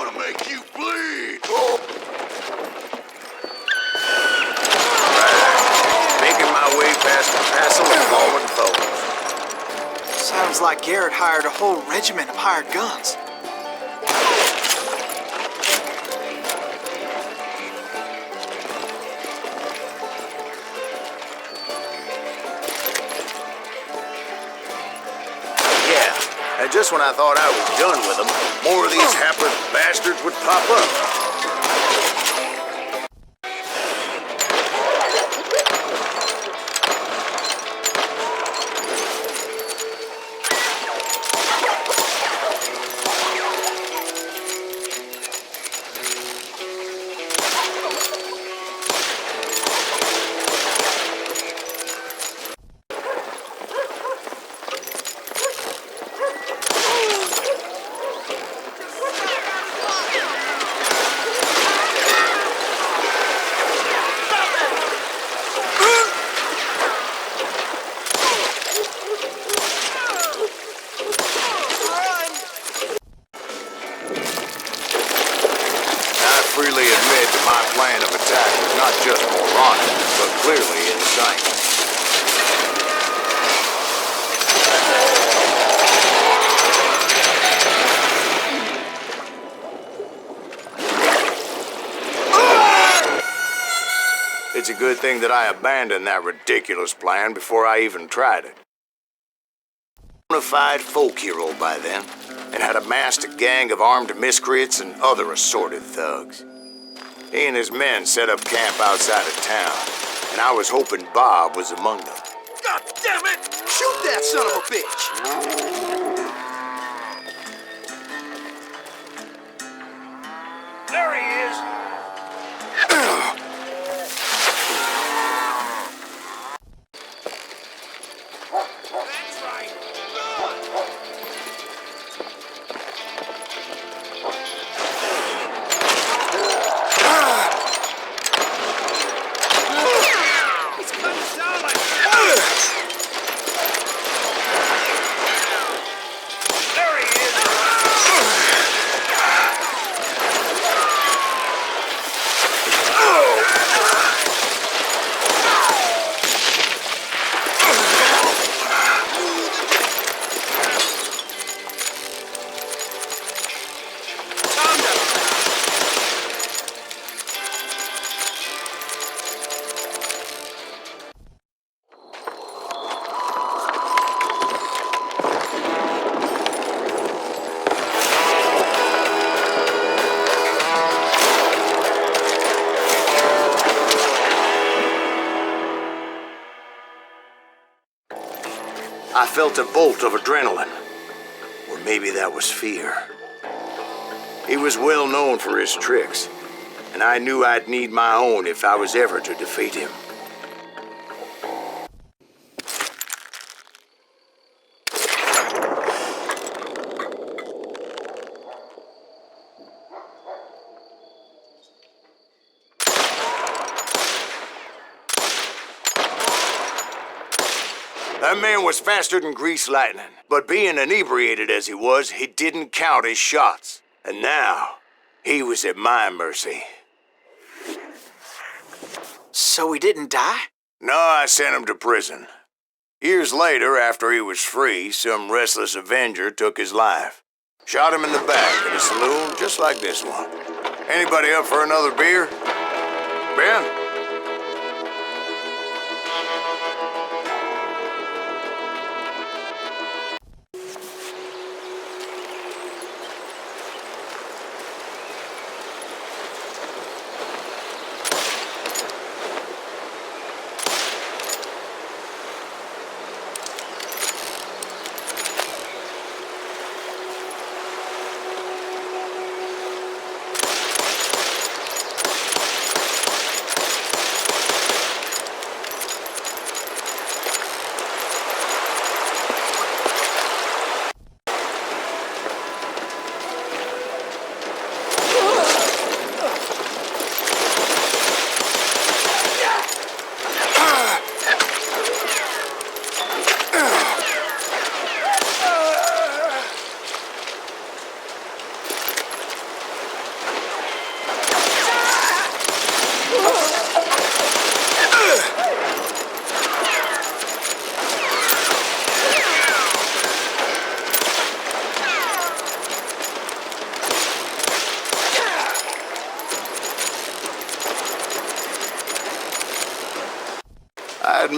gonna make you bleed! Making my way past a passel of fallen foes. Sounds like Garrett hired a whole regiment of hired guns. Yeah, and just when I thought I was done with them, more of these hapless bastards would pop up. Freely admit that my plan of attack was not just moronic, but clearly insane. It's a good thing that I abandoned that ridiculous plan before I even tried it. Bona fide folk hero by then, and had amassed a gang of armed miscreants and other assorted thugs. He and his men set up camp outside of town, and I was hoping Bob was among them. God damn it! Shoot that son of a bitch! There he is! That's right! He's cutting down like... There he is! I felt a bolt of adrenaline. Or maybe that was fear. He was well known for his tricks, and I knew I'd need my own if I was ever to defeat him. That man was faster than greased lightning, but being inebriated as he was, he didn't count his shots. And now, he was at my mercy. So he didn't die? No, I sent him to prison. Years later, after he was free, some restless avenger took his life. Shot him in the back in a saloon just like this one. Anybody up for another beer? Ben?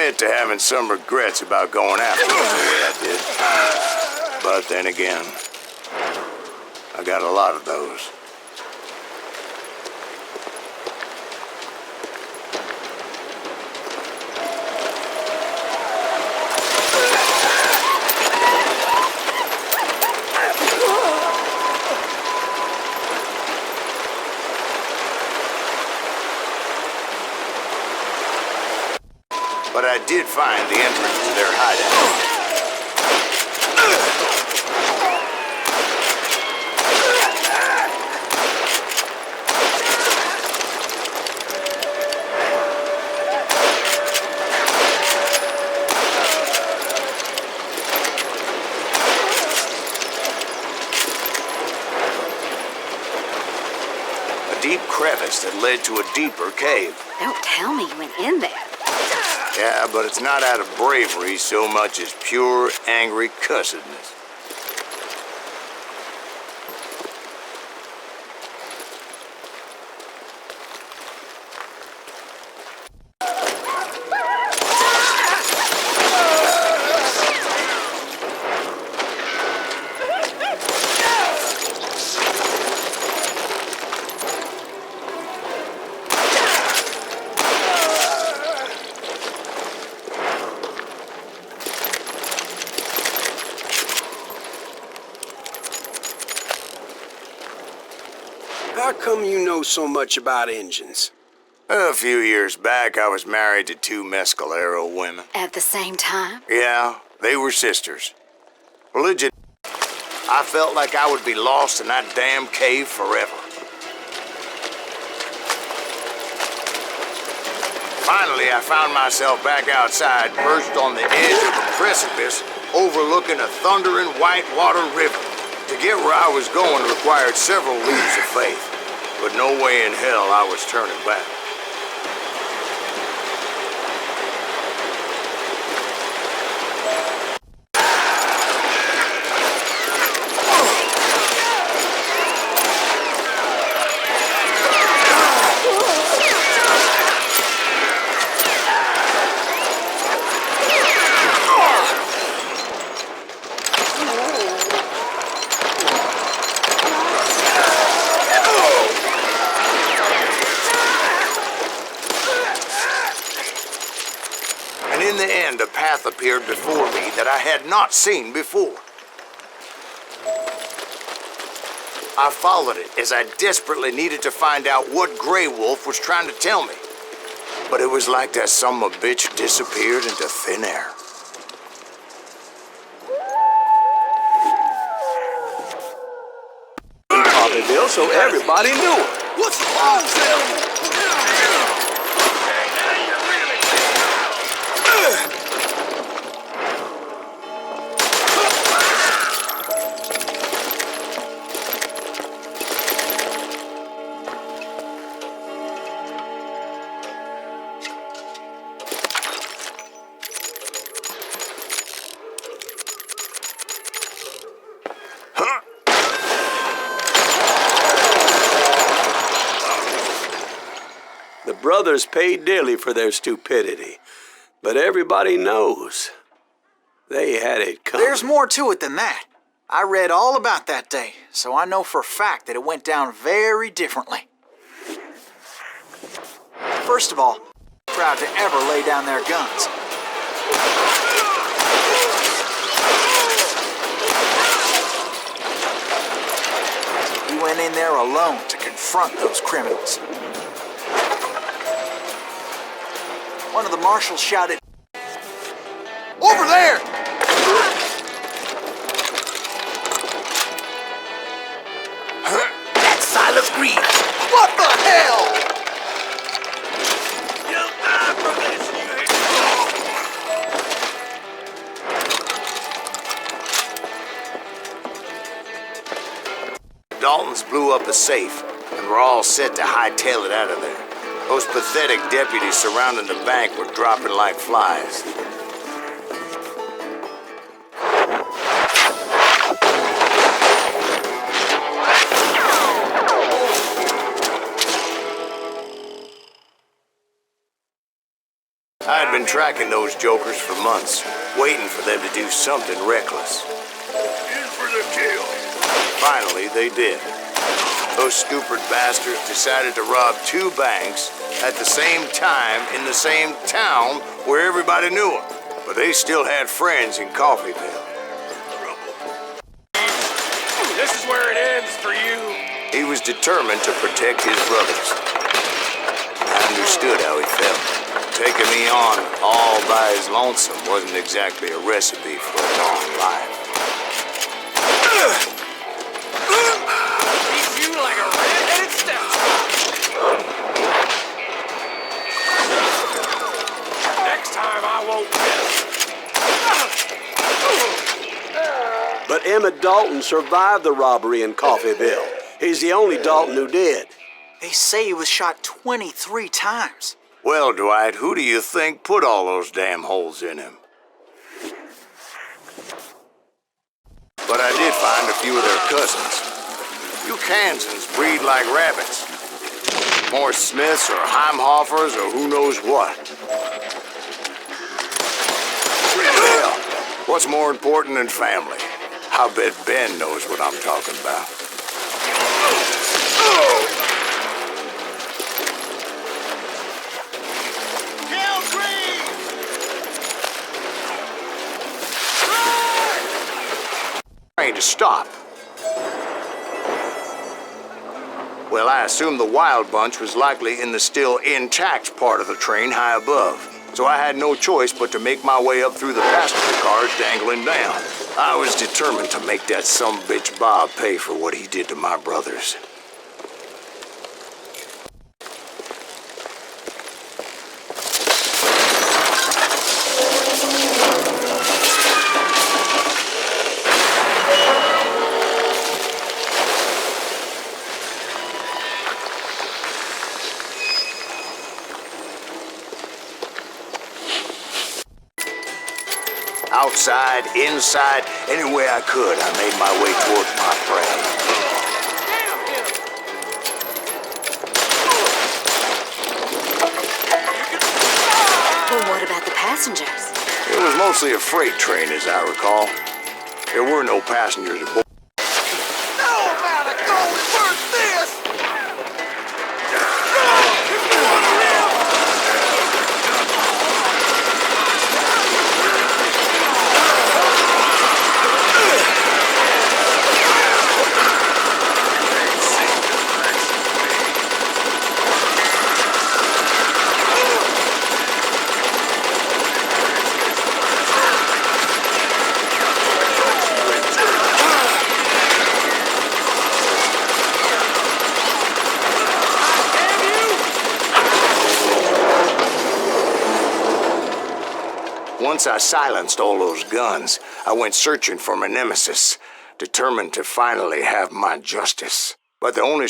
admit to having some regrets about going after him the way I did. But then again, I got a lot of those. But I did find the entrance to their hideout. A deep crevice that led to a deeper cave. Don't tell me you went in there. Yeah, but it's not out of bravery so much as pure, angry cussedness. How come you know so much about engines? A few years back, I was married to two Mescalero women. At the same time? Yeah, they were sisters. Religion. I felt like I would be lost in that damn cave forever. Finally, I found myself back outside, perched on the edge of a precipice, overlooking a thundering whitewater river. To get where I was going required several leaps of faith, but no way in hell I was turning back. In the end, a path appeared before me that I had not seen before. I followed it as I desperately needed to find out what Grey Wolf was trying to tell me. But it was like that son of a bitch disappeared into thin air. Bill, so everybody knew it. What's wrong with him? The brothers paid dearly for their stupidity, but everybody knows they had it coming. There's more to it than that. I read all about that day, so I know for a fact that it went down very differently. First of all, proud to ever lay down their guns. He went in there alone to confront those criminals. One of the marshals shouted, "Over there!" That's Silas Green. What the hell? You'll die for this, The Daltons blew up a safe, and were all set to hightail it out of there. Those pathetic deputies surrounding the bank were dropping like flies. I had been tracking those jokers for months, waiting for them to do something reckless. In for the kill. Finally, they did. Those stupid bastards decided to rob two banks at the same time in the same town where everybody knew them. But they still had friends in Coffeeville. This is where it ends for you. He was determined to protect his brothers. I understood how he felt. Taking me on all by his lonesome wasn't exactly a recipe for a long life. Beat you like a red-headed stepchild. Next time I won't miss. But Emmett Dalton survived the robbery in Coffeeville. He's the only Dalton who did. They say he was shot 23 times. Well, Dwight, who do you think put all those damn holes in him? But I did find a few of their cousins. You Kansans breed like rabbits. More Smiths or Heimhoffers or who knows what. Hell, what's more important than family? I bet Ben knows what I'm talking about. To stop. Well, I assumed the Wild Bunch was likely in the still intact part of the train high above, so I had no choice but to make my way up through the passenger cars dangling down. I was determined to make that sumbitch Bob pay for what he did to my brothers. Outside, inside, any way I could, I made my way towards my prey. Well, what about the passengers? It was mostly a freight train, as I recall. There were no passengers aboard. No amount of gold is worth this! Once I silenced all those guns, I went searching for my nemesis, determined to finally have my justice. But the only...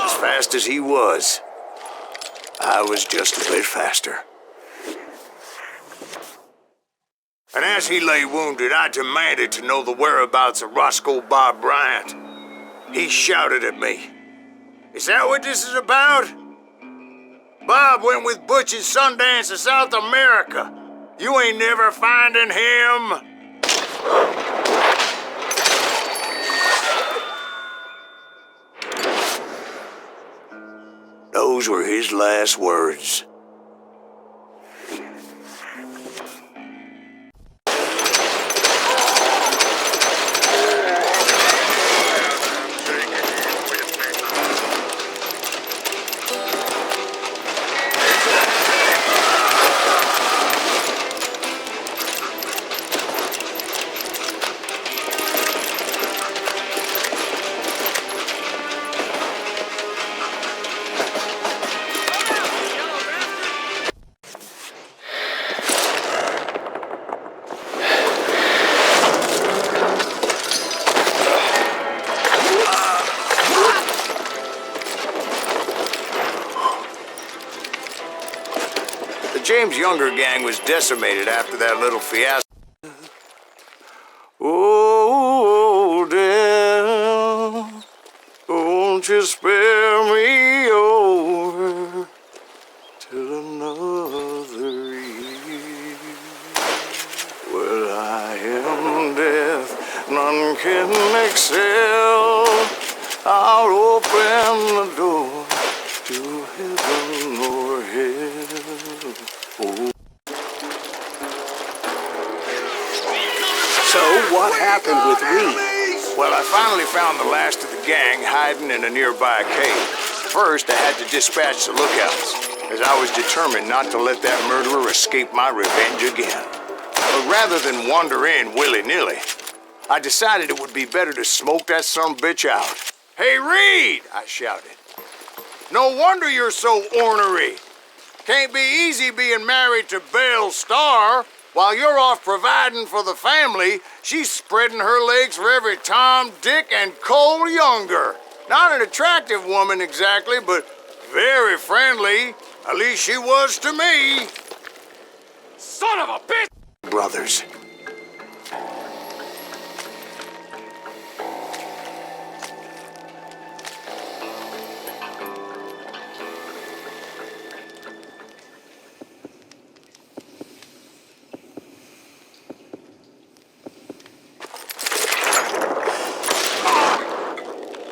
As fast as he was, I was just a bit faster. And as he lay wounded, I demanded to know the whereabouts of Roscoe Bob Bryant. He shouted at me. Is that what this is about? Bob went with Butch's Sundance to South America. You ain't never finding him. Those were his last words. James' younger gang was decimated after that little fiasco. Oh, damn, won't you spare me till another year. Well, I am death, none can excel. I'll open the door to heaven or hell. Oh. So, what happened with Reed? Well, I finally found the last of the gang hiding in a nearby cave. First, I had to dispatch the lookouts, as I was determined not to let that murderer escape my revenge again. But rather than wander in willy-nilly, I decided it would be better to smoke that sumbitch out. "Hey, Reed!" I shouted. "No wonder you're so ornery. Can't be easy being married to Belle Starr. While you're off providing for the family, she's spreading her legs for every Tom, Dick, and Cole Younger. Not an attractive woman exactly, but very friendly. At least she was to me." Son of a bitch! Brothers.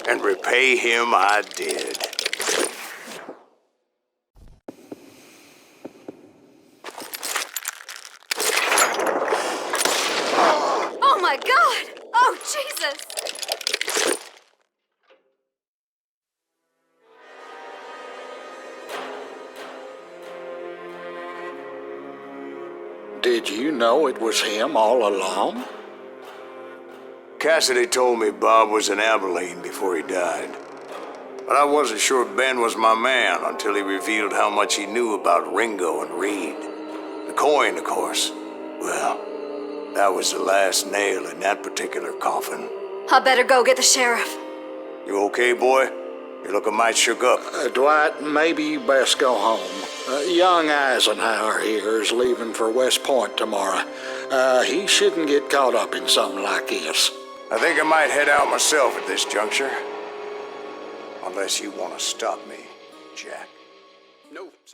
And repay him I did. Oh my God! Oh, Jesus! Did you know it was him all along? Cassidy told me Bob was in Abilene before he died. But I wasn't sure Ben was my man until he revealed how much he knew about Ringo and Reed. The coin, of course. Well, that was the last nail in that particular coffin. I better go get the sheriff. You okay, boy? You're looking mighty shook up. Dwight, maybe you best go home. Young Eisenhower here is leaving for West Point tomorrow. He shouldn't get caught up in something like this. I think I might head out myself at this juncture. Unless you want to stop me, Jack. No, sir.